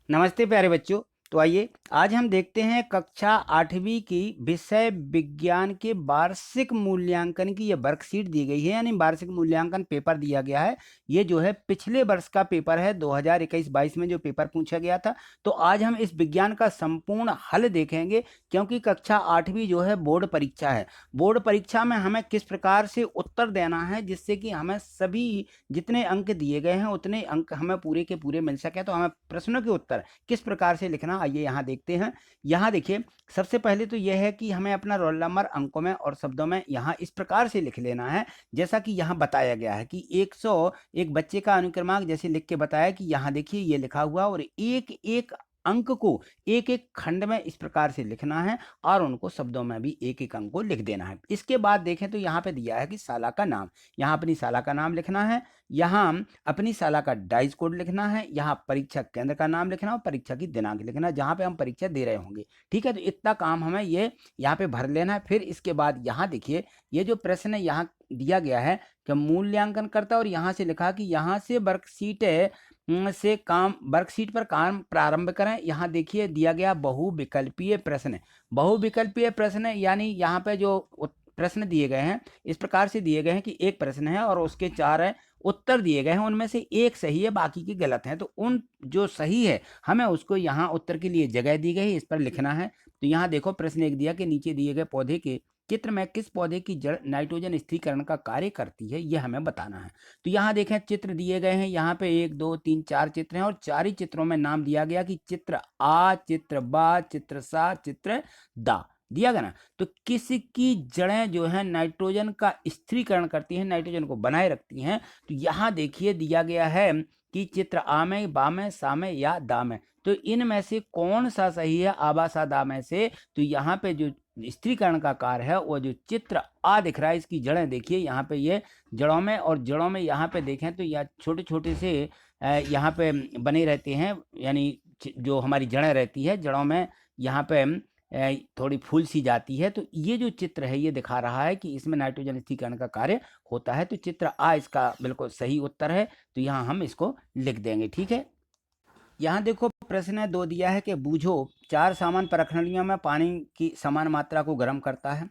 नमस्ते प्यारे बच्चों। तो आइए आज हम देखते हैं कक्षा 8वीं की विषय विज्ञान के वार्षिक मूल्यांकन की ये वर्कशीट दी गई है, यानी वार्षिक मूल्यांकन पेपर दिया गया है। ये जो है पिछले वर्ष का पेपर है, 2021-22 में जो पेपर पूछा गया था। तो आज हम इस विज्ञान का संपूर्ण हल देखेंगे, क्योंकि कक्षा 8वीं जो है बोर्ड परीक्षा है। बोर्ड परीक्षा में हमें किस प्रकार से उत्तर देना है, जिससे कि हमें सभी जितने अंक दिए गए हैं उतने अंक हमें पूरे के पूरे मिल सके। तो हमें प्रश्नों के उत्तर किस प्रकार से लिखना, आइए यहाँ देखते हैं। यहाँ देखिए, सबसे पहले तो यह है कि हमें अपना रोल नंबर अंकों में और शब्दों में यहाँ इस प्रकार से लिख लेना है, जैसा कि यहाँ बताया गया है कि 100 एक बच्चे का अनुक्रमांक जैसे लिख के बताया कि यहाँ देखिए ये लिखा हुआ, और एक एक अंक को एक एक खंड में इस प्रकार से लिखना है, और उनको शब्दों में भी एक एक अंक को लिख देना है। इसके बाद देखें तो यहाँ पे दिया है कि शाला का नाम, यहाँ अपनी शाला का नाम लिखना है, यहाँ अपनी शाला का डाइस कोड लिखना है, यहाँ परीक्षा केंद्र का नाम लिखना और परीक्षा की दिनांक लिखना, जहाँ पे हम परीक्षा दे रहे होंगे। ठीक है, तो इतना काम हमें ये यहाँ पे भर लेना है। फिर इसके बाद यहाँ देखिए, ये जो प्रश्न है यहाँ दिया गया है कि मूल्यांकन करता, और यहाँ से लिखा कि यहाँ से वर्कशीट से काम, वर्कशीट पर काम प्रारंभ करें। यहाँ देखिए दिया गया बहुविकल्पीय प्रश्न। बहुविकल्पीय प्रश्न यानी यहाँ पे जो प्रश्न दिए गए हैं इस प्रकार से दिए गए हैं कि एक प्रश्न है और उसके 4 उत्तर दिए गए हैं, उनमें से एक सही है, बाकी की गलत हैं। तो उन जो सही है हमें उसको यहाँ उत्तर के लिए जगह दी गई, इस पर लिखना है। तो यहाँ देखो प्रश्न एक दिया कि नीचे दिए गए पौधे के चित्र में किस पौधे की जड़ नाइट्रोजन स्थिरीकरण का कार्य करती है, यह हमें बताना है। तो यहाँ देखें चित्र दिए गए हैं, यहाँ पे 1 2 3 4 चित्र हैं, और 4 ही चित्रों में नाम दिया गया कि चित्र आ, चित्र बा, चित्र सा, चित्र दा दिया गया ना। तो किसकी जड़ें जो है नाइट्रोजन का स्थिरीकरण करती हैं, नाइट्रोजन को बनाए रखती हैं। तो यहाँ देखिए दिया गया है कि चित्र आ में, बा में, सा में या दा में। तो इनमें से कौन सा सही है, आबा सा दा में से? तो यहाँ पे जो स्थिरीकरण का कार्य है वो जो चित्र आ दिख रहा है, इसकी जड़ें देखिए यहाँ पे, ये जड़ों में, और जड़ों में यहाँ पे देखें तो यह छोटे छोटे से यहाँ पे बने रहते हैं, यानी जो हमारी जड़ें रहती है जड़ों में यहाँ पे थोड़ी फूल सी जाती है। तो ये जो चित्र है ये दिखा रहा है कि इसमें नाइट्रोजन स्थिरीकरण का कार्य होता है। तो चित्र आ इसका बिल्कुल सही उत्तर है, तो यहाँ हम इसको लिख देंगे। ठीक है, यहाँ देखो प्रश्न 2 दिया है कि बूझो 4 सामान्य परखनलियों में पानी की समान मात्रा को गर्म करता है।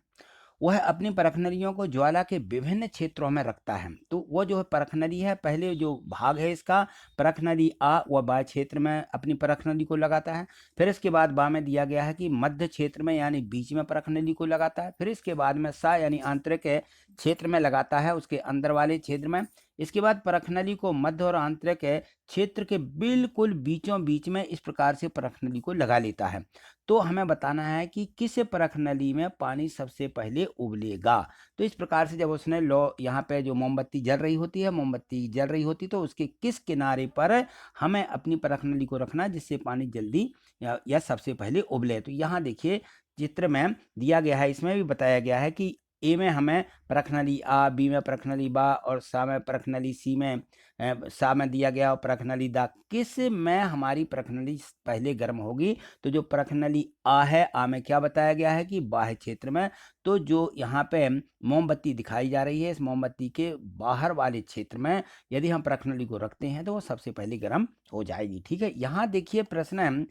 वह अपनी परखनलियों को ज्वाला के विभिन्न क्षेत्रों में रखता है। तो वो जो परखनली है, पहले जो भाग है इसका परखनली आ, वह बाह्य क्षेत्र में अपनी परखनली को लगाता है। फिर इसके बाद बा में दिया गया है कि मध्य क्षेत्र में यानी बीच में परखनली को लगाता है। फिर इसके बाद में सा यानी आंतरिक क्षेत्र में लगाता है, उसके अंदर वाले क्षेत्र में। इसके बाद परखनली को मध्य और आंतरिक क्षेत्र के बिल्कुल बीचों बीच में इस प्रकार से परखनली को लगा लेता है। तो हमें बताना है कि किस परखनली में पानी सबसे पहले उबलेगा। तो इस प्रकार से जब उसने यहाँ पे जो मोमबत्ती जल रही होती है, मोमबत्ती जल रही होती तो उसके किस किनारे पर हमें अपनी परखनली को रखना जिससे पानी जल्दी या सबसे पहले उबले। तो यहाँ देखिए चित्र में दिया गया है, इसमें भी बताया गया है कि ए में हमें परखनली आ, बी में परखनली बा, और सा में परखनली सी में सा में दिया गया और परखनली दा। किस में हमारी परखनली पहले गर्म होगी? तो जो परखनली आ है, आ में क्या बताया गया है कि बाह्य क्षेत्र में। तो जो यहाँ पे मोमबत्ती दिखाई जा रही है, इस मोमबत्ती के बाहर वाले क्षेत्र में यदि हम परखनली को रखते हैं तो वो सबसे पहले गर्म हो जाएगी। ठीक है, यहाँ देखिए प्रश्न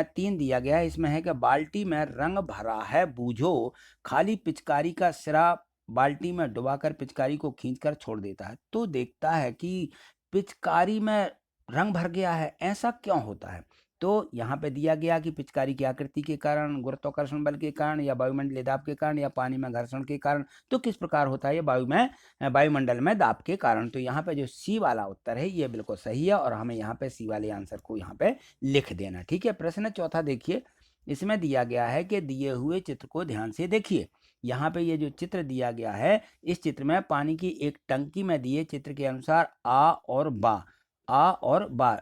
3 दिया गया है, इसमें है कि बाल्टी में रंग भरा है, बूझो। खाली पिचकारी का सिरा बाल्टी में डुबाकर पिचकारी को खींचकर छोड़ देता है। तो देखता है कि पिचकारी में रंग भर गया है, ऐसा क्यों होता है? तो यहाँ पे दिया गया कि पिचकारी की आकृति के कारण, गुरुत्वाकर्षण बल के कारण, या वायुमंडलीय दाब के कारण, या पानी में घर्षण के कारण। तो किस प्रकार होता है? ये वायुमंडल में दाब के कारण। तो यहाँ पे जो सी वाला उत्तर है ये बिल्कुल सही है, और हमें यहाँ पे सी वाले आंसर को यहाँ पे लिख देना। ठीक है, प्रश्न 4 देखिए, इसमें दिया गया है कि दिए हुए चित्र को ध्यान से देखिए। यहाँ पे ये जो चित्र दिया गया है, इस चित्र में पानी की एक टंकी में दिए चित्र के अनुसार आ और बा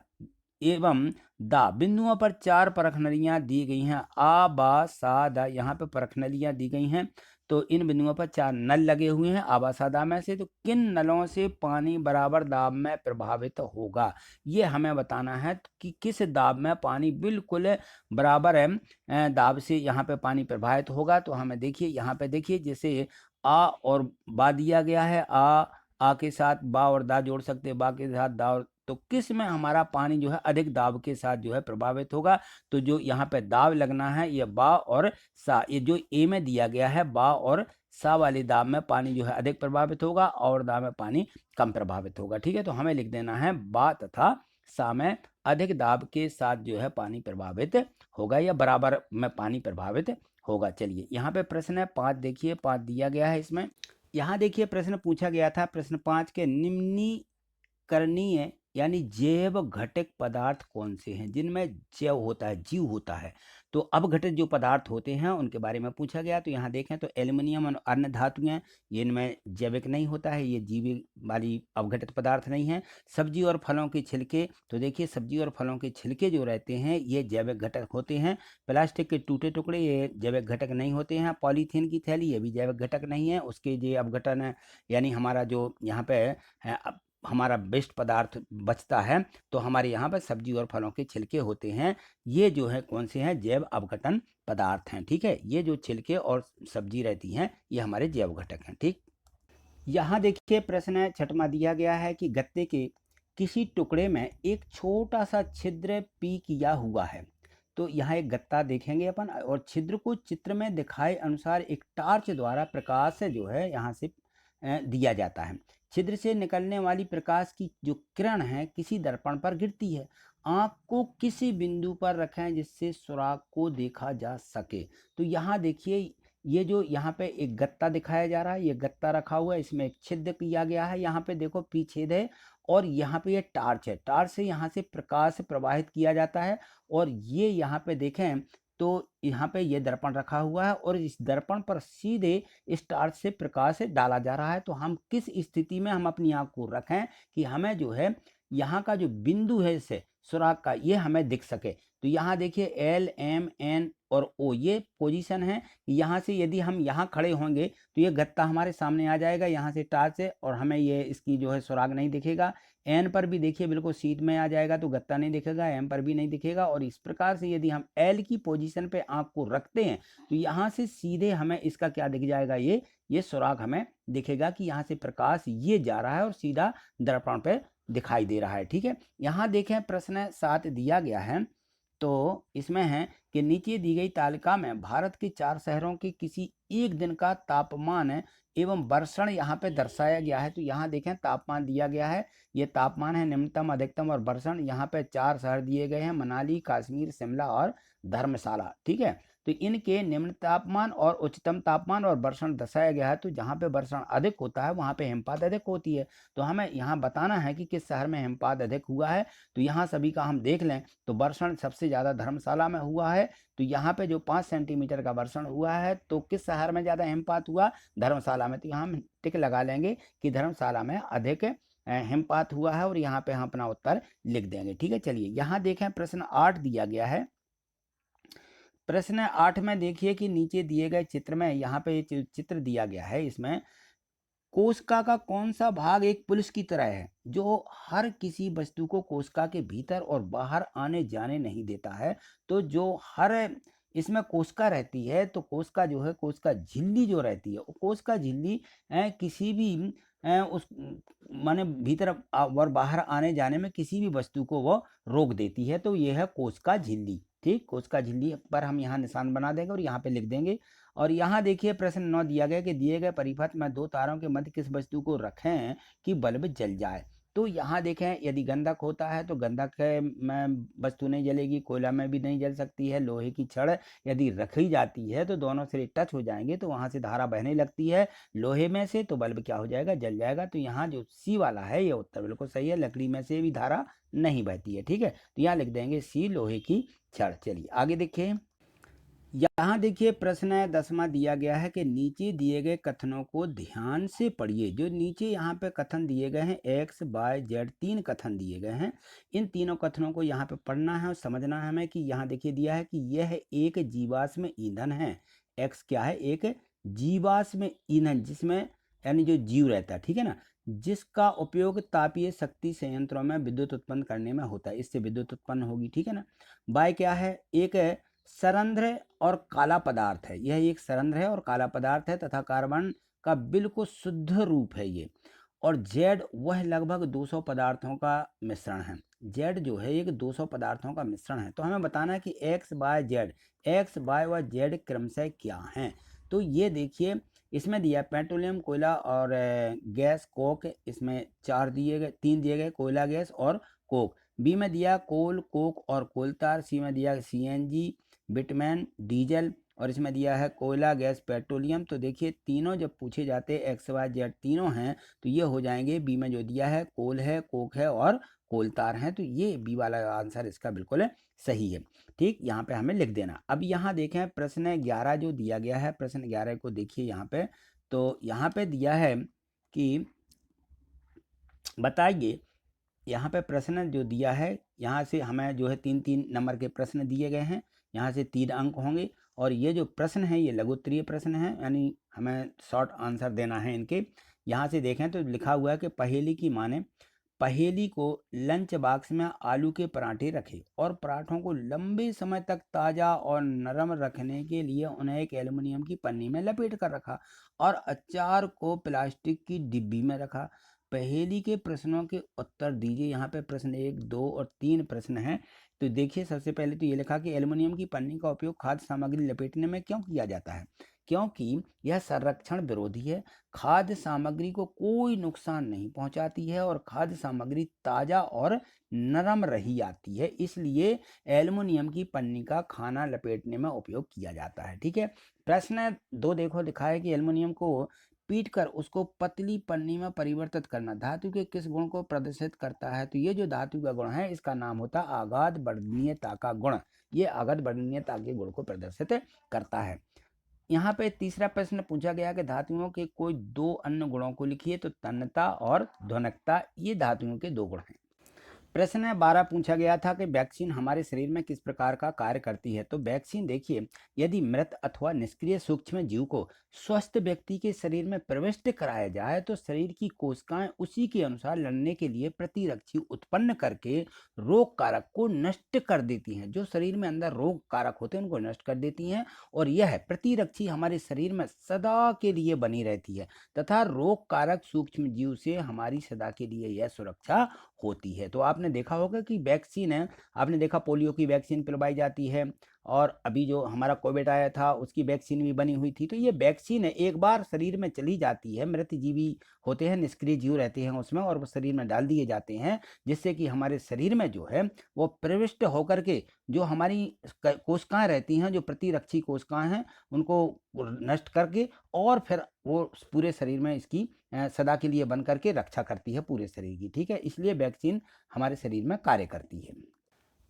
एवं दा बिंदुओं पर 4 परखनलियां दी गई हैं। आ, बा, सा, दा, यहाँ पे परखनलियां दी गई हैं। तो इन बिंदुओं पर 4 नल लगे हुए हैं आबा सा दा में से। तो किन नलों से पानी बराबर दाब में प्रभावित होगा, ये हमें बताना है कि किस दाब में पानी बिल्कुल बराबर है दाब से यहाँ पे पानी प्रभावित होगा। तो हमें देखिए यहाँ पे देखिए, जैसे आ और बा दिया गया है, आ के साथ बा और दा जोड़ सकते हैं, बा के साथ दा और तो किस में हमारा पानी जो है अधिक दाब के साथ जो है प्रभावित होगा? तो जो यहाँ पे दाब लगना है ये बा और सा, ये जो ए में दिया गया है बा और सा वाली दाब में पानी जो है अधिक प्रभावित होगा और दाब में पानी कम प्रभावित होगा। ठीक है, तो हमें लिख देना है बा तथा सा में अधिक दाब के साथ जो है पानी प्रभावित होगा या बराबर में पानी प्रभावित होगा। चलिए यहाँ पे प्रश्न है 5, देखिए 5 दिया गया है इसमें। यहाँ देखिए प्रश्न पूछा गया था, प्रश्न 5 के निम्नीकरणीय यानी जैव घटक पदार्थ कौन से हैं जिनमें जैव होता है, जीव होता है। तो अपघटित जो पदार्थ होते हैं उनके बारे में पूछा गया। तो यहाँ देखें तो एल्युमिनियम और अन्य धातुएं, ये इनमें जैविक नहीं होता है, ये जीवी वाली अपघटित पदार्थ नहीं है। सब्जी और फलों के छिलके, तो देखिए सब्जी और फलों के छिलके जो रहते हैं ये जैविक घटक होते हैं। प्लास्टिक के टूटे टुकड़े ये जैविक घटक नहीं होते हैं। पॉलीथीन की थैली ये भी जैविक घटक नहीं है, उसके जो अपघटन है यानी हमारा जो यहाँ पे है, हमारा वेस्ट पदार्थ बचता है तो हमारे यहाँ पर सब्जी और फलों के छिलके होते हैं, ये जो है कौन से हैं, जैव अपघटन पदार्थ हैं। ठीक है, ये जो छिलके और सब्जी रहती हैं ये हमारे जैव घटक हैं। ठीक, यहाँ देखिए प्रश्न 6वां दिया गया है कि गत्ते के किसी टुकड़े में एक छोटा सा छिद्र पी किया हुआ है। तो यहाँ एक गत्ता देखेंगे अपन और छिद्र को चित्र में दिखाए अनुसार एक टार्च द्वारा प्रकाश जो है यहाँ से दिया जाता है। छिद्र से निकलने वाली प्रकाश की जो किरण है किसी दर्पण पर गिरती है। आँख को किसी बिंदु पर रखें जिससे सुराग को देखा जा सके। तो यहाँ देखिए ये जो यहाँ पे एक गत्ता दिखाया जा रहा है, ये गत्ता रखा हुआ है, इसमें एक छिद्र किया गया है, यहाँ पे देखो पी छेद है और यहाँ पे ये टार्च है, टार्च से यहाँ से प्रकाश प्रवाहित किया जाता है। और ये यहाँ पे देखें तो यहाँ पे ये दर्पण रखा हुआ है और इस दर्पण पर सीधे इस टार्च से प्रकाश डाला जा रहा है। तो हम किस स्थिति में हम अपनी आँख को रखें कि हमें जो है यहाँ का जो बिंदु है इससे सुराग का ये हमें दिख सके। तो यहाँ देखिए एल एम एन और ओ ये पोजीशन है। यहाँ से यदि हम यहाँ खड़े होंगे तो ये गत्ता हमारे सामने आ जाएगा यहाँ से टार्च से और हमें ये इसकी जो है सुराग नहीं दिखेगा। एन पर भी देखिए बिल्कुल सीध में आ जाएगा तो गत्ता नहीं दिखेगा, एम पर भी नहीं दिखेगा। और इस प्रकार से यदि हम एल की पोजीशन पे आँख को रखते हैं तो यहाँ से सीधे हमें इसका क्या दिख जाएगा, ये सुराग हमें दिखेगा कि यहाँ से प्रकाश ये जा रहा है और सीधा दर्पण पे दिखाई दे रहा है। ठीक है, यहाँ देखें प्रश्न 7 दिया गया है। तो इसमें है कि नीचे दी गई तालिका में भारत के 4 शहरों के किसी एक दिन का तापमान एवं वर्षण यहाँ पे दर्शाया गया है। तो यहाँ देखें तापमान दिया गया है, ये तापमान है निम्नतम अधिकतम और वर्षण। यहाँ पे 4 शहर दिए गए हैं, मनाली, कश्मीर, शिमला और धर्मशाला। ठीक है, तो इनके निम्न तापमान और उच्चतम तापमान और वर्षण दर्शाया गया है। तो जहाँ पे वर्षण अधिक होता है वहाँ पे हिमपात अधिक होती है। तो हमें यहाँ बताना है कि किस शहर में हिमपात अधिक हुआ है। तो यहाँ सभी का हम देख लें तो वर्षण सबसे ज़्यादा धर्मशाला में हुआ है। तो यहाँ पे जो 5 सेंटीमीटर का वर्षण हुआ है तो किस शहर में ज़्यादा हिमपात हुआ, धर्मशाला में। तो यहाँ हम टिक लगा लेंगे कि धर्मशाला में अधिक हिमपात हुआ है और यहाँ पे हम अपना उत्तर लिख देंगे। ठीक है, चलिए यहाँ देखें प्रश्न 8 दिया गया है। प्रश्न 8 में देखिए कि नीचे दिए गए चित्र में यहाँ पे चित्र दिया गया है, इसमें कोशिका का कौन सा भाग एक पुलिस की तरह है जो हर किसी वस्तु को कोशिका के भीतर और बाहर आने जाने नहीं देता है। तो जो हर इसमें कोशिका रहती है तो कोशिका जो है, कोशिका झिल्ली जो रहती है, कोशिका झिल्ली किसी भी उस माने भीतर और बाहर आने जाने में किसी भी वस्तु को वो रोक देती है। तो ये है कोशिका झिल्ली। ठीक, कोशिका झिल्ली पर हम यहाँ निशान बना देंगे और यहाँ पे लिख देंगे। और यहाँ देखिए प्रश्न 9 दिया गया कि दिए गए परिपथ में 2 तारों के मध्य किस वस्तु को रखें कि बल्ब जल जाए। तो यहाँ देखें यदि गंधक होता है तो गंधक में वस्तु नहीं जलेगी, कोयला में भी नहीं जल सकती है। लोहे की छड़ यदि रखी जाती है तो दोनों सिरे टच हो जाएंगे तो वहाँ से धारा बहने लगती है लोहे में से, तो बल्ब क्या हो जाएगा, जल जाएगा। तो यहाँ जो सी वाला है ये उत्तर बिल्कुल सही है, लकड़ी में से भी धारा नहीं बहती है। ठीक है, तो यहाँ लिख देंगे सी लोहे की छड़। चलिए आगे देखिए, यहाँ देखिए प्रश्न 10वां दिया गया है कि नीचे दिए गए कथनों को ध्यान से पढ़िए। जो नीचे यहाँ पे कथन दिए गए हैं एक्स वाई जेड 3 कथन दिए गए हैं, इन तीनों कथनों को यहाँ पे पढ़ना है और समझना है हमें कि यहाँ देखिए दिया है कि यह एक जीवाश्म ईंधन है। एक्स क्या है, एक जीवाश्म ईंधन जिसमें यानी जो जीव रहता है, ठीक है ना, जिसका उपयोग तापीय शक्ति संयंत्रों में विद्युत उत्पन्न करने में होता है, इससे विद्युत उत्पन्न होगी। ठीक है ना, वाई क्या है, एक सरंध्र और काला पदार्थ है, यह एक सरंध्र है और काला पदार्थ है तथा कार्बन का बिल्कुल शुद्ध रूप है ये। और जेड वह लगभग 200 पदार्थों का मिश्रण है। जेड जो है एक 200 पदार्थों का मिश्रण है। तो हमें बताना है कि X by Z, X by व जेड क्रमशः क्या हैं। तो ये देखिए इसमें दिया पेट्रोलियम, कोयला और गैस कोक, इसमें 4 दिए गए, 3 दिए गए, कोयला गैस और कोक। बी में दिया कोल, कोक और कोलतार। सी में दिया सीएनजी, बिटमैन, डीजल, और इसमें दिया है कोयला, गैस, पेट्रोलियम। तो देखिए तीनों जब पूछे जाते हैं एक्स वाई जेड तीनों हैं तो ये हो जाएंगे। बी में जो दिया है कोल है, कोक है और कोलतार हैं, तो ये बी वाला आंसर इसका बिल्कुल सही है। ठीक, यहाँ पे हमें लिख देना। अब यहाँ देखें प्रश्न 11 जो दिया गया है, प्रश्न 11 को देखिए यहाँ पे। तो यहाँ पे दिया है कि बताइए, यहाँ पे प्रश्न जो दिया है यहाँ से हमें जो है 3-3 नंबर के प्रश्न दिए गए हैं, यहाँ से 3 अंक होंगे। और ये जो प्रश्न है ये लघु उत्तरीय प्रश्न है, यानी हमें शॉर्ट आंसर देना है इनके। यहाँ से देखें तो लिखा हुआ है कि पहेली की माने पहेली को लंच बॉक्स में आलू के पराठे रखे और पराठों को लंबे समय तक ताज़ा और नरम रखने के लिए उन्हें एक एल्युमिनियम की पन्नी में लपेट कर रखा और अचार को प्लास्टिक की डिब्बी में रखा। पहेली के प्रश्नों के उत्तर दीजिए। यहाँ पे प्रश्न 1, 2 और 3 प्रश्न हैं। तो देखिए सबसे पहले तो ये लिखा कि एल्युमिनियम की पन्नी का उपयोग खाद्य सामग्री लपेटने में क्यों किया जाता है। क्योंकि यह संरक्षण विरोधी है, खाद्य सामग्री को कोई नुकसान नहीं पहुंचाती है और खाद्य सामग्री ताज़ा और नरम रही आती है, इसलिए एल्युमिनियम की पन्नी का खाना लपेटने में उपयोग किया जाता है। ठीक है। प्रश्न 2 देखो लिखा है कि एल्युमिनियम को पीट कर उसको पतली पन्नी में परिवर्तित करना धातु के किस गुण को प्रदर्शित करता है। तो ये जो धातु का गुण है इसका नाम होता है आघात वर्णनीयता का गुण। ये आघात वर्णनीयता के गुण को प्रदर्शित करता है। यहाँ पे तीसरा प्रश्न पूछा गया कि धातुओं के कोई 2 अन्य गुणों को लिखिए। तो तन्यता और ध्वनिकता ये धातुओं के 2 गुण हैं। प्रश्न 12 पूछा गया था कि वैक्सीन हमारे शरीर में किस प्रकार का कार्य करती है। तो वैक्सीन देखिए यदि मृत अथवा निष्क्रिय सूक्ष्म जीव को स्वस्थ व्यक्ति के शरीर में प्रविष्ट कराया जाए तो शरीर की कोशिकाएं उसी के अनुसार लड़ने के लिए प्रतिरक्षी उत्पन्न करके रोग कारक को नष्ट कर देती हैं। जो शरीर में अंदर रोग कारक होते हैं उनको नष्ट कर देती हैं और यह प्रतिरक्षी हमारे शरीर में सदा के लिए बनी रहती है तथा रोग कारक सूक्ष्म जीव से हमारी सदा के लिए यह सुरक्षा होती है। तो आपने देखा होगा कि वैक्सीन है, आपने देखा पोलियो की वैक्सीन पिलवाई जाती है और अभी जो हमारा कोविड आया था उसकी वैक्सीन भी बनी हुई थी। तो ये वैक्सीन है एक बार शरीर में चली जाती है, मृत जीवी होते हैं, निष्क्रिय जीव रहते हैं उसमें और वो शरीर में डाल दिए जाते हैं जिससे कि हमारे शरीर में जो है वो प्रविष्ट होकर के जो हमारी कोशिकाएं रहती हैं, जो प्रतिरक्षी कोशिकाएं हैं, उनको नष्ट करके और फिर वो पूरे शरीर में इसकी सदा के लिए बन करके रक्षा करती है पूरे शरीर की। ठीक है, इसलिए वैक्सीन हमारे शरीर में कार्य करती है।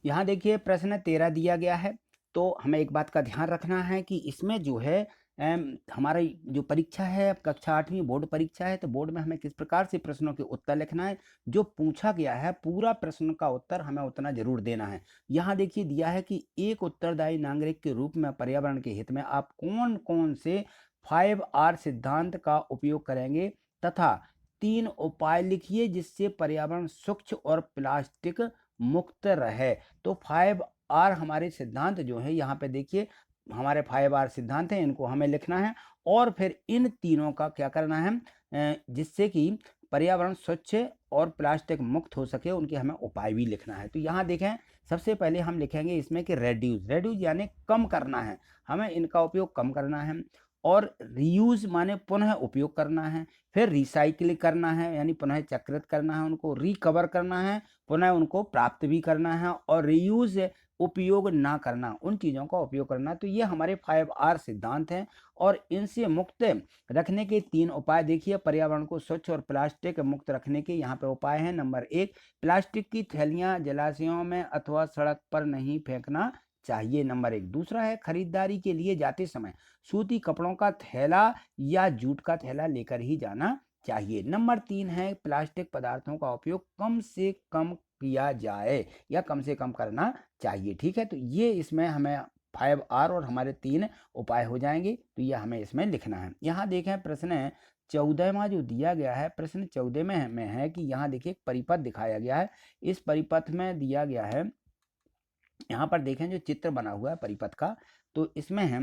यहाँ देखिए प्रश्न 13 दिया गया है। तो हमें एक बात का ध्यान रखना है कि इसमें जो है हमारा जो परीक्षा है कक्षा 8वीं बोर्ड परीक्षा है तो बोर्ड में हमें किस प्रकार से प्रश्नों के उत्तर लिखना है। जो पूछा गया है पूरा प्रश्न का उत्तर हमें उतना जरूर देना है। यहाँ देखिए दिया है कि एक उत्तरदायी नागरिक के रूप में पर्यावरण के हित में आप कौन कौन से 5R सिद्धांत का उपयोग करेंगे तथा 3 उपाय लिखिए जिससे पर्यावरण स्वच्छ और प्लास्टिक मुक्त रहे। तो 5R हमारे सिद्धांत जो है यहाँ पे देखिए हमारे 5R सिद्धांत हैं, इनको हमें लिखना है और फिर इन तीनों का क्या करना है जिससे कि पर्यावरण स्वच्छ और प्लास्टिक मुक्त हो सके उनके हमें उपाय भी लिखना है। तो यहाँ देखें सबसे पहले हम लिखेंगे इसमें कि रेड्यूस, रेड्यूस यानी कम करना है, हमें इनका उपयोग कम करना है। और रीयूज माने पुनः उपयोग करना है, फिर रिसाइकिल करना है यानी पुनः चक्रित करना है उनको, रिकवर करना है, पुनः उनको प्राप्त भी करना है और रीयूज उपयोग ना करना, उन चीज़ों का उपयोग करना। तो ये हमारे 5R सिद्धांत हैं और इनसे मुक्त रखने के 3 उपाय देखिए। पर्यावरण को स्वच्छ और प्लास्टिक मुक्त रखने के यहाँ पे उपाय हैं। नंबर 1, प्लास्टिक की थैलियाँ जलाशयों में अथवा सड़क पर नहीं फेंकना चाहिए। नंबर 1। दूसरा है खरीदारी के लिए जाते समय सूती कपड़ों का थैला या जूट का थैला लेकर ही जाना चाहिए। नंबर 3 है प्लास्टिक पदार्थों का उपयोग कम से कम किया जाए या कम से कम करना चाहिए। ठीक है, तो ये इसमें हमें 5R और हमारे 3 उपाय हो जाएंगे। तो ये हमें इसमें लिखना है। यहाँ देखें प्रश्न 14वां जो दिया गया है, प्रश्न 14 में है कि यहाँ देखिए एक परिपथ दिखाया गया है। इस परिपथ में दिया गया है, यहाँ पर देखें जो चित्र बना हुआ है परिपथ का, तो इसमें है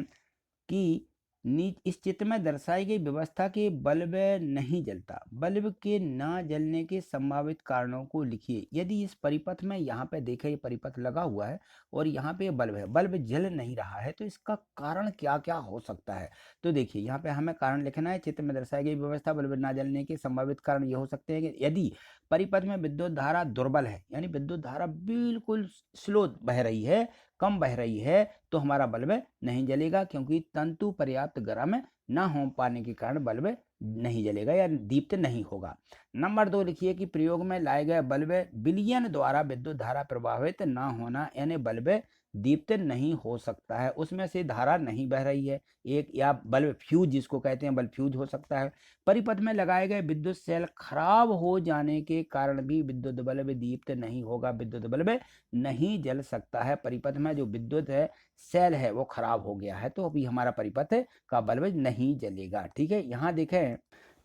कि इस चित्र में दर्शाई गई व्यवस्था के बल्ब नहीं जलता, बल्ब के ना जलने के संभावित कारणों को लिखिए। यदि इस परिपथ में, यहाँ पे देखें ये परिपथ लगा हुआ है और यहाँ पे बल्ब है, बल्ब जल नहीं रहा है, तो इसका कारण क्या क्या हो सकता है। तो देखिए यहाँ पे हमें कारण लिखना है। चित्र में दर्शाई गई व्यवस्था बल्ब ना जलने के संभावित कारण ये हो सकते हैं कि यदि परिपथ में विद्युत धारा दुर्बल है, यानी विद्युत धारा बिल्कुल स्लो बह रही है, कम बह रही है, तो हमारा बल्ब नहीं जलेगा, क्योंकि तंतु पर्याप्त गर्म ना हो पाने के कारण बल्ब नहीं जलेगा या दीप्त नहीं होगा। नंबर 2 लिखिए कि प्रयोग में लाए गए बल्ब विलयन द्वारा विद्युत धारा प्रभावित ना होना, यानी बल्ब दीप्त नहीं हो सकता है, उसमें से धारा नहीं बह रही है एक, या बल्ब फ्यूज जिसको कहते हैं, बल्ब फ्यूज हो सकता है। परिपथ में लगाए गए विद्युत सेल खराब हो जाने के कारण भी विद्युत बल्ब दीप्त नहीं होगा, विद्युत बल्ब नहीं जल सकता है। परिपथ में जो विद्युत है सेल है वो खराब हो गया है, तो अभी हमारा परिपथ का बल्ब नहीं जलेगा। ठीक है, यहाँ देखें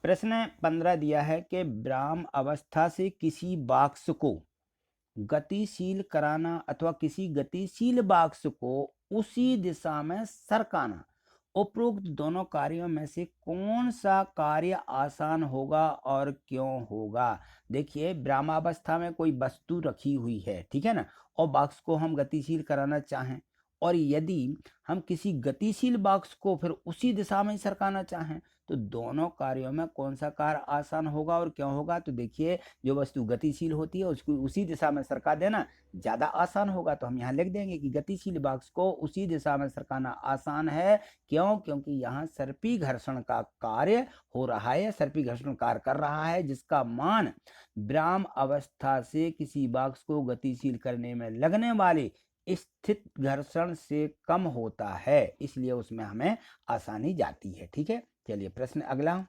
प्रश्न 15 दिया है कि विराम अवस्था से किसी बाक्स को गतिशील कराना अथवा किसी गतिशील बाक्स को उसी दिशा में सरकाना, उपरोक्त दोनों कार्यों में से कौन सा कार्य आसान होगा और क्यों होगा। देखिए विरामावस्था में कोई वस्तु रखी हुई है, ठीक है ना, और बाक्स को हम गतिशील कराना चाहें, और यदि हम किसी गतिशील बाक्स को फिर उसी दिशा में सरकाना चाहें, तो दोनों कार्यों में कौन सा कार्य आसान होगा और क्यों होगा। तो देखिए जो वस्तु गतिशील होती है उसको उसी दिशा में सरका देना ज़्यादा आसान होगा, तो हम यहाँ लिख देंगे कि गतिशील बाक्स को उसी दिशा में सरकाना आसान है। क्यों? क्योंकि यहाँ सर्पी घर्षण का कार्य हो रहा है, सर्पी घर्षण कार्य कर रहा है, जिसका मान विराम अवस्था से किसी बाक्स को गतिशील करने में लगने वाले स्थित घर्षण से कम होता है, इसलिए उसमें हमें आसानी जाती है। ठीक है, चलिए प्रश्न अगला।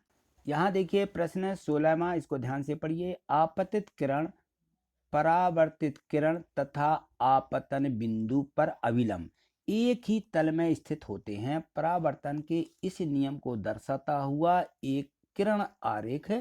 यहाँ देखिए प्रश्न 16वां, इसको ध्यान से पढ़िए। आपतित किरण, परावर्तित किरण तथा आपतन बिंदु पर अविलंब एक ही तल में स्थित होते हैं। परावर्तन के इस नियम को दर्शाता हुआ एक किरण आरेख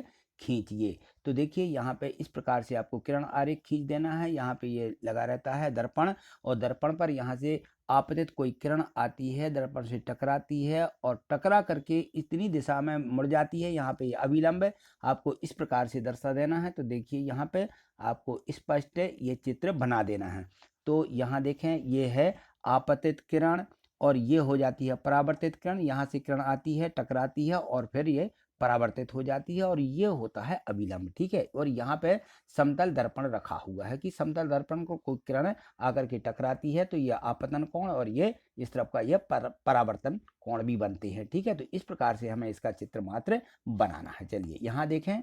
खींचिए। तो देखिए यहाँ पे इस प्रकार से आपको किरण आरेख खींच देना है। यहाँ पे ये लगा रहता है दर्पण, और दर्पण पर यहाँ से आपतित कोई किरण आती है, दर्पण से टकराती है और टकरा करके इतनी दिशा में मुड़ जाती है। यहाँ पे ये अविलंब है, आपको इस प्रकार से दर्शा देना है। तो देखिए यहाँ पे आपको स्पष्ट ये चित्र बना देना है। तो यहाँ देखें ये है आपतित किरण और ये हो जाती है परावर्तित किरण। यहाँ से किरण आती है, टकराती है और फिर ये परावर्तित हो जाती है, और ये होता है अविलंब। ठीक है, और यहाँ पे समतल दर्पण रखा हुआ है कि समतल दर्पण को कोई किरण आकर के टकराती है तो ये आपतन कोण और ये इस तरफ का ये परावर्तन कोण भी बनते हैं। ठीक है, तो इस प्रकार से हमें इसका चित्र मात्र बनाना है। चलिए यहाँ देखें,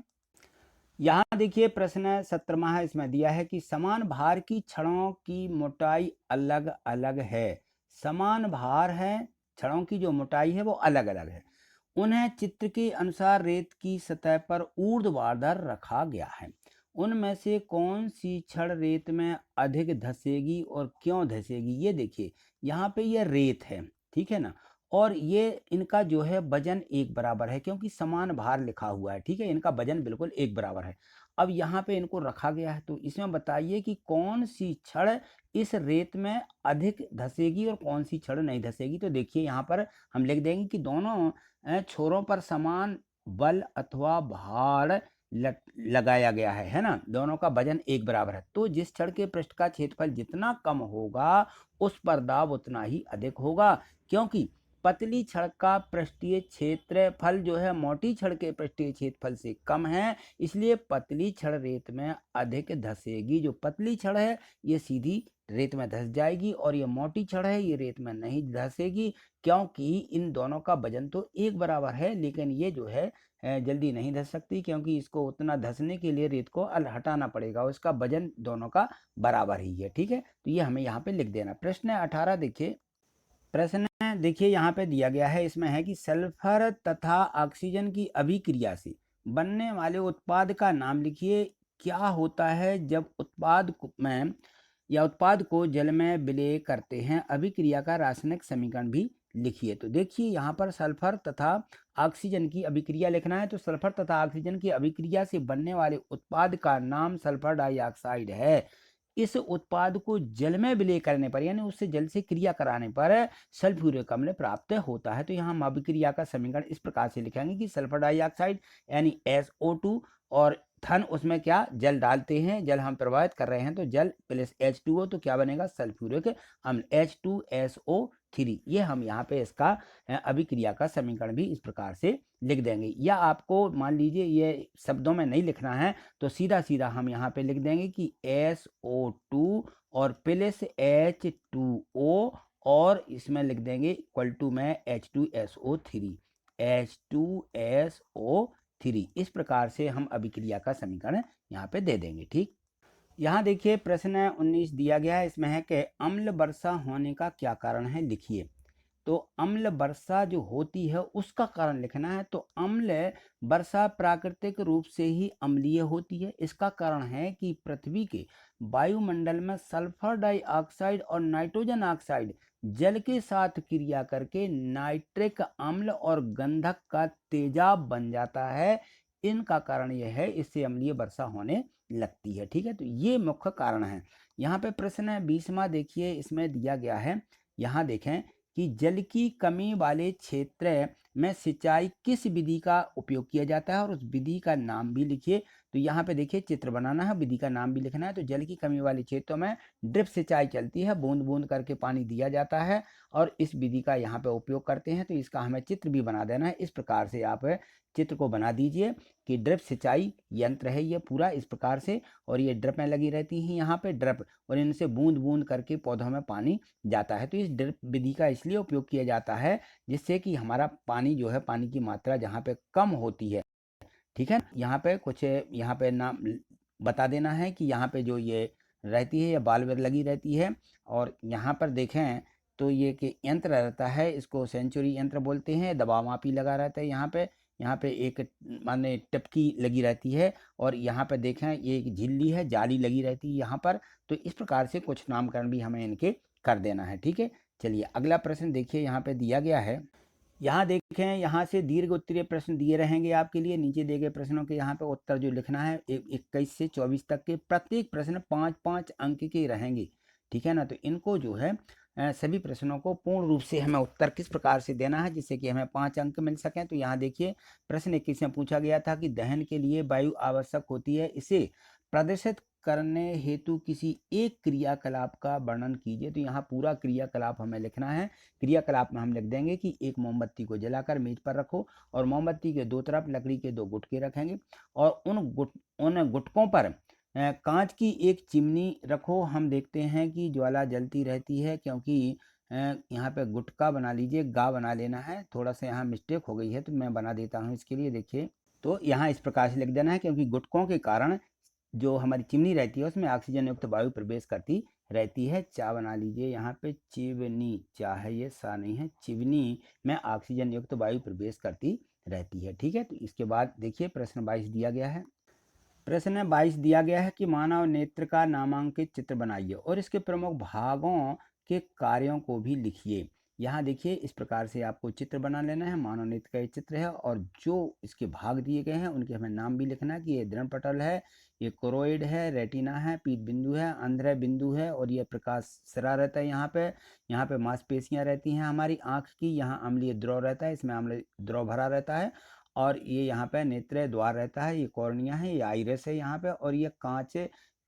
यहाँ देखिए प्रश्न 17वां है, इसमें दिया है कि समान भार की छड़ों की मोटाई अलग अलग है। समान भार है, छड़ों की जो मोटाई है वो अलग अलग है। उन्हें चित्र के अनुसार रेत की सतह पर ऊर्ध्वाधर रखा गया है। उनमें से कौन सी छड़ रेत में अधिक धंसेगी और क्यों धंसेगी। ये देखिए यहाँ पे ये रेत है, ठीक है ना, और ये इनका जो है वजन एक बराबर है क्योंकि समान भार लिखा हुआ है। ठीक है, इनका वजन बिल्कुल एक बराबर है। अब यहाँ पे इनको रखा गया है, तो इसमें बताइए कि कौन सी छड़ इस रेत में अधिक धंसेगी और कौन सी छड़ नहीं धंसेगी। तो देखिए यहाँ पर हम लिख देंगे कि दोनों छोरों पर समान बल अथवा भार लगाया गया है ना, दोनों का वजन एक बराबर है। तो जिस छड़ के पृष्ठ का क्षेत्रफल जितना कम होगा उस पर दाब उतना ही अधिक होगा, क्योंकि पतली छड़ का पृष्ठीय क्षेत्रफल जो है मोटी छड़ के पृष्ठीय क्षेत्रफल से कम है, इसलिए पतली छड़ रेत में अधिक धंसेगी। जो पतली छड़ है ये सीधी रेत में धंस जाएगी और ये मोटी छड़ है ये रेत में नहीं धंसेगी, क्योंकि इन दोनों का वजन तो एक बराबर है, लेकिन ये जो है जल्दी नहीं धंस सकती क्योंकि इसको उतना धंसने के लिए रेत को हटाना पड़ेगा, उसका वजन दोनों का बराबर ही है। ठीक है, तो ये हमें यहाँ पे लिख देना। प्रश्न 18 देखिए, प्रश्न देखिए यहाँ पे दिया गया है, इसमें है कि सल्फर तथा ऑक्सीजन की अभिक्रिया से बनने वाले उत्पाद का नाम लिखिए। क्या होता है जब उत्पाद को जल में विलय करते हैं। अभिक्रिया का रासायनिक समीकरण भी लिखिए। तो देखिए यहाँ पर सल्फर तथा ऑक्सीजन की अभिक्रिया लिखना है। तो सल्फर तथा ऑक्सीजन की अभिक्रिया से बनने वाले उत्पाद का नाम सल्फर डाइऑक्साइड है। इस उत्पाद को जल में विलय करने पर यानी उससे जल से क्रिया कराने पर सल्फ्यूरिक अम्ल प्राप्त होता है। तो यहाँ हम अभिक्रिया का समीकरण इस प्रकार से लिखेंगे कि सल्फर डाइऑक्साइड यानी SO2 और थन उसमें क्या जल डालते हैं, जल हम प्रवाहित कर रहे हैं तो जल प्लस H2O तो क्या बनेगा सल्फ्यूरिक अम्ल H2SO3। ये हम यहाँ पे इसका अभिक्रिया का समीकरण भी इस प्रकार से लिख देंगे। या आपको मान लीजिए ये शब्दों में नहीं लिखना है तो सीधा सीधा हम यहाँ पे लिख देंगे कि SO2 और प्लस H2O और इसमें लिख देंगे इक्वल टू में H2SO3 इस प्रकार से हम अभिक्रिया का समीकरण यहाँ पे दे देंगे। ठीक, यहाँ देखिए प्रश्न 19 दिया गया है, इसमें है कि अम्ल वर्षा होने का क्या कारण है, लिखिए। तो अम्ल वर्षा जो होती है उसका कारण लिखना है। तो अम्ल वर्षा प्राकृतिक रूप से ही अम्लीय होती है। इसका कारण है कि पृथ्वी के वायुमंडल में सल्फर डाइऑक्साइड और नाइट्रोजन ऑक्साइड जल के साथ क्रिया करके नाइट्रिक अम्ल और गंधक का तेजाब बन जाता है। इनका कारण यह है, इससे अम्लीय वर्षा होने लगती है। ठीक है, तो ये मुख्य कारण है। यहाँ पे प्रश्न 20वां देखिए, इसमें दिया गया है, यहाँ देखें कि जल की कमी वाले क्षेत्र में सिंचाई किस विधि का उपयोग किया जाता है और उस विधि का नाम भी लिखिए। तो यहाँ पे देखिए चित्र बनाना है, विधि का नाम भी लिखना है। तो जल की कमी वाले क्षेत्रों में ड्रिप सिंचाई चलती है, बूंद बूंद करके पानी दिया जाता है और इस विधि का यहाँ पे उपयोग करते हैं। तो इसका हमें चित्र भी बना देना है। इस प्रकार से आप चित्र को बना दीजिए कि ड्रिप सिंचाई यंत्र है ये पूरा इस प्रकार से, और ये ड्रिप में लगी रहती हैं यहाँ पे ड्रिप, और इनसे बूंद बूंद करके पौधों में पानी जाता है। तो इस ड्रिप विधि का इसलिए उपयोग किया जाता है जिससे कि हमारा पानी जो है, पानी की मात्रा जहाँ पे कम होती है। ठीक है, यहाँ पे कुछ यहाँ पे नाम बता देना है कि यहाँ पे जो ये रहती है, ये बाल्ब लगी रहती है, और यहाँ पर देखें तो ये कि यंत्र रहता है, इसको सेंचुरी यंत्र बोलते हैं। दबाव मापी लगा रहता है यहाँ पे एक माने टपकी लगी रहती है, और यहाँ पे देखें ये एक झिल्ली है, जाली लगी रहती है यहाँ पर। तो इस प्रकार से कुछ नामकरण भी हमें इनके कर देना है। ठीक है, चलिए अगला प्रश्न देखिए, यहाँ पे दिया गया है। यहाँ देखें, यहाँ से दीर्घ उत्तरीय प्रश्न दिए रहेंगे आपके लिए। नीचे दिए गए प्रश्नों के यहाँ पे उत्तर जो लिखना है 21 से 24 तक के प्रत्येक प्रश्न 5-5 अंक के रहेंगे। ठीक है ना, तो इनको जो है सभी प्रश्नों को पूर्ण रूप से हमें उत्तर किस प्रकार से देना है जिससे कि हमें 5 अंक मिल सकें। तो यहाँ देखिए प्रश्न 21 में पूछा गया था कि दहन के लिए वायु आवश्यक होती है, इसे प्रदर्शित करने हेतु किसी एक क्रियाकलाप का वर्णन कीजिए। तो यहाँ पूरा क्रियाकलाप हमें लिखना है। क्रियाकलाप में हम लिख देंगे कि एक मोमबत्ती को जलाकर मेज पर रखो और मोमबत्ती के दो तरफ लकड़ी के 2 गुटके रखेंगे और उन गुटकों पर कांच की एक चिमनी रखो। हम देखते हैं कि ज्वाला जलती रहती है, क्योंकि यहाँ पे गुटका बना लीजिए, गा बना लेना है। थोड़ा सा यहाँ मिस्टेक हो गई है तो मैं बना देता हूँ इसके लिए। देखिए, तो यहाँ इस प्रकार से लिख देना है, क्योंकि गुटकों के कारण जो हमारी चिमनी रहती है उसमें ऑक्सीजन युक्त वायु प्रवेश करती रहती है। चा बना लीजिए यहाँ पे, चिवनी, चा है ये, सा नहीं है, चिवनी में ऑक्सीजन युक्त वायु प्रवेश करती रहती है। ठीक है, तो इसके बाद देखिए प्रश्न 22 दिया गया है। प्रश्न 22 दिया गया है कि मानव नेत्र का नामांकित चित्र बनाइए और इसके प्रमुख भागों के कार्यों को भी लिखिए। यहाँ देखिए इस प्रकार से आपको चित्र बना लेना है। मानव नेत्र का ये चित्र है और जो इसके भाग दिए गए हैं उनके हमें नाम भी लिखना है कि ये दृढ़पटल है, ये कोरोइड है, रेटिना है, पीत बिंदु है, अंध्र बिंदु है, और ये प्रकाश सिरा रहता है। यहाँ पे मांसपेशियाँ रहती हैं हमारी आँख की, यहाँ अम्लीय द्रव रहता है, इसमें अम्लीय द्रव भरा रहता है, और ये यहाँ पे नेत्र द्वार रहता है, ये कॉर्निया है, ये आइरिस है यहाँ पे, और ये कांच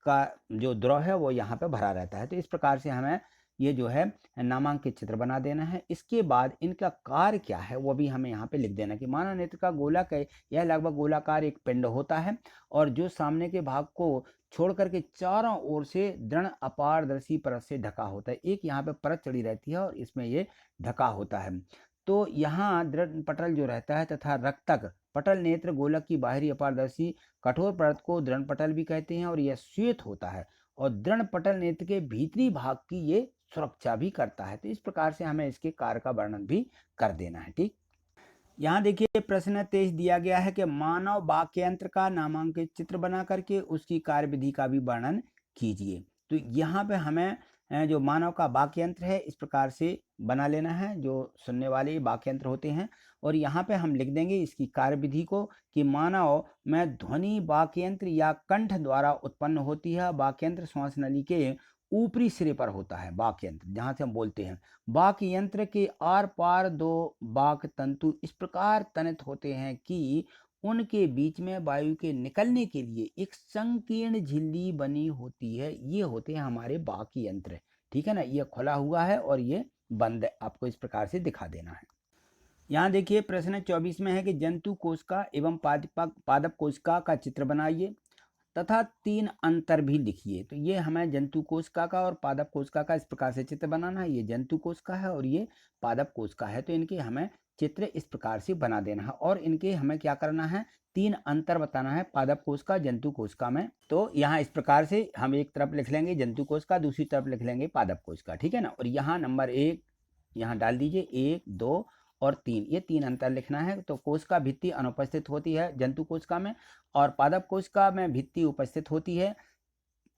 का जो द्रव है वो यहाँ पे भरा रहता है। तो इस प्रकार से हमें ये जो है नामांकित चित्र बना देना है। इसके बाद इनका कार्य क्या है वो भी हमें यहाँ पे लिख देना कि मानव नेत्र का गोलक है, यह लगभग गोलाकार एक पिंड होता है और जो सामने के भाग को छोड़ करके चारों ओर से दृढ़ अपारदर्शी परत से ढका होता है। एक यहाँ पे परत चढ़ी रहती है और इसमें ये ढका होता है। तो यहाँ दृढ़ पटल जो रहता है तथा रक्तक पटल नेत्र गोलक की बाहरी अपारदर्शी कठोर परत को दृढ़ पटल भी कहते हैं, और यह श्वेत होता है और दृढ़ पटल नेत्र के भीतरी भाग की ये सुरक्षा भी करता है। तो इस प्रकार से हमें इसके कार्य का वर्णन भी कर देना है। ठीक, यहाँ देखिए प्रश्न 23 दिया गया है कि मानव वाक्यंत्र का नामांकित चित्र बना करके उसकी कार्यविधि का भी वर्णन कीजिए। तो यहाँ पे हमें जो मानव का वाक्य यंत्र है इस प्रकार से बना लेना है, जो सुनने वाले वाक्य यंत्र होते हैं। और यहाँ पे हम लिख देंगे इसकी कार्यविधि को कि मानव में ध्वनि वाक्य यंत्र या कंठ द्वारा उत्पन्न होती है। वाक्य यंत्र श्वास नली के ऊपरी सिरे पर होता है। वाक्य यंत्र जहाँ से हम बोलते हैं, वाक्य यंत्र के आर पार दो वाक् तंतु इस प्रकार तनित होते हैं कि उनके बीच में वायु के निकलने के लिए एक संकीर्ण झिल्ली बनी होती है। ये होते हैं हमारे वाक्य यंत्र, ठीक है ना। ये खुला हुआ है और ये बंद है, आपको इस प्रकार से दिखा देना है। यहाँ देखिए प्रश्न 24 में है कि जंतु कोशिका एवं पादप कोशिका का चित्र बनाइए तथा 3 अंतर भी लिखिए। तो ये हमें जंतु कोशिका का और पादप कोशिका का इस प्रकार से चित्र बनाना है। ये जंतु कोशिका है और ये पादप कोशिका है, तो इनके हमें चित्र इस प्रकार से बना देना है। और इनके हमें क्या करना है, 3 अंतर बताना है पादप कोशिका जंतु कोशिका में। तो यहाँ इस प्रकार से हम एक तरफ लिख लेंगे जंतु कोशिका, दूसरी तरफ लिख लेंगे पादप कोशिका, ठीक है ना। और यहाँ नंबर 1 यहाँ डाल दीजिए, 1 2 और 3, ये 3 अंतर लिखना है। तो कोशिका भित्ति अनुपस्थित होती है जंतु कोशिका में और पादप कोशिका में भित्ति उपस्थित होती है।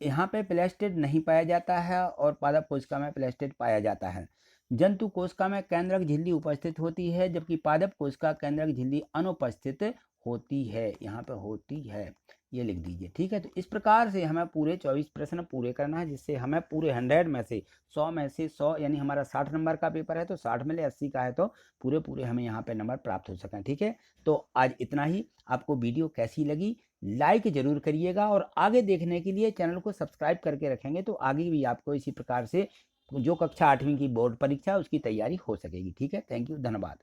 यहाँ पे प्लेस्टिड नहीं पाया जाता है और पादप कोशिका में प्लेस्टिड पाया जाता है। जंतु कोशिका में केंद्रक झिल्ली उपस्थित होती है जबकि पादप कोशिका केंद्रक झिल्ली अनुपस्थित होती है। यहाँ पे होती है, ये लिख दीजिए, ठीक है। तो इस प्रकार से हमें पूरे 24 प्रश्न पूरे करना है, जिससे हमें पूरे 100 में से 100 में से 100 यानी हमारा 60 नंबर का पेपर है तो 60 में ले 80 का है तो पूरे पूरे हमें यहाँ पे नंबर प्राप्त हो सकें, ठीक है। तो आज इतना ही। आपको वीडियो कैसी लगी लाइक जरूर करिएगा और आगे देखने के लिए चैनल को सब्सक्राइब करके रखेंगे तो आगे भी आपको इसी प्रकार से जो कक्षा 8वीं की बोर्ड परीक्षा है उसकी तैयारी हो सकेगी, ठीक है। थैंक यू, धन्यवाद।